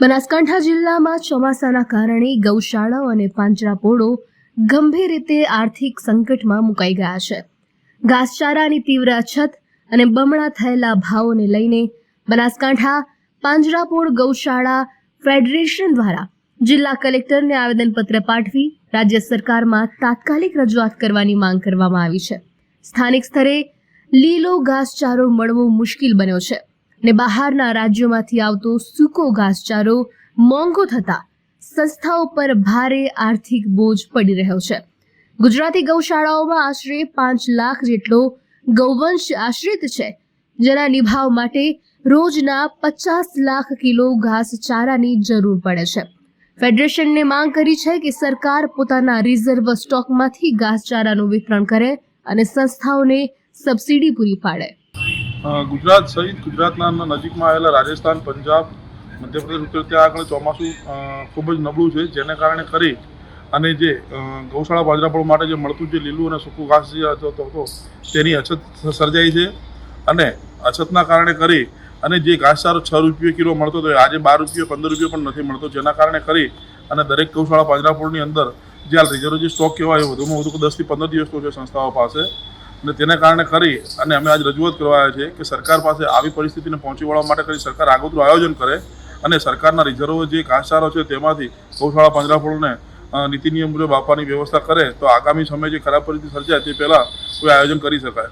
બનાસકાંઠા જિલ્લામાં ચોમાસાના કારણે ગૌશાળાઓ અને પાંજરાપોળો ગંભીર રીતે આર્થિક સંકટમાં મુકાઈ ગયા છે. ઘાસચારાની તીવ્ર અછત અને બમણા થયેલા ભાવોને લઈને બનાસકાંઠા પાંજરાપોળ ગૌશાળા ફેડરેશન દ્વારા જિલ્લા કલેક્ટરને આવેદનપત્ર પાઠવી રાજ્ય સરકારમાં તાત્કાલિક રજૂઆત કરવાની માંગ કરવામાં આવી છે. સ્થાનિક સ્તરે લીલો ઘાસચારો મળવો મુશ્કેલ બન્યો છે ને બહારના રાજ્યોમાંથી આવતો સૂકો ઘાસચારો મોંઘો થતા સંસ્થાઓ પર ભારે આર્થિક બોજ પડી રહ્યો છે. ગુજરાતી ગૌશાળાઓમાં આશરે 5 લાખ જેટલો ગૌવંશ આશ્રિત છે, જેના નિભાવ માટે રોજના 50 લાખ કિલો ઘાસચારાની જરૂર પડે છે. ફેડરેશનને માંગ કરી છે કે સરકાર પોતાના રિઝર્વ સ્ટોકમાંથી ઘાસચારાનું વિતરણ કરે અને સંસ્થાઓને સબસિડી પૂરી પાડે. ગુજરાત સહિત ગુજરાતના નજીકમાં આવેલા રાજસ્થાન, પંજાબ, મધ્યપ્રદેશ, ઉત્તર ત્યાં આગળ ચોમાસું ખૂબ જ નબળું છે, જેને કારણે કરી અને જે ગૌશાળા પાંજરાપોળ માટે જે મળતું જે લીલું અને સૂકું ઘાસ જે હતો તેની અછત સર્જાઈ છે. અને અછતના કારણે કરી અને જે ઘાસચારો 6 રૂપિયા કિલો મળતો હતો આજે 12 રૂપિયા 15 રૂપિયા પણ નથી મળતો, જેના કારણે કરી અને દરેક ગૌશાળા પાંજરાપોળની અંદર જે આ રિઝર્વ જે સ્ટોક કહેવાય વધુમાં વધુ 10 થી 15 દિવસનો છે સંસ્થાઓ પાસે, અને તેને કારણે કરી અને અમે આજ રજૂઆત કરવા આવ્યા છે કે સરકાર પાસે આવી પરિસ્થિતિને પહોંચી વળવા માટે કરી સરકાર આગોતરું આયોજન કરે અને સરકારના રિઝર્વ જે ઘાસચારો છે તેમાંથી ગૌશાળા પાંજરાપોળને નીતિ નિયમ મુજબ આપવાની વ્યવસ્થા કરે તો આગામી સમયે જે ખરાબ પરિસ્થિતિ સર્જાય તે પહેલાં કોઈ આયોજન કરી શકાય.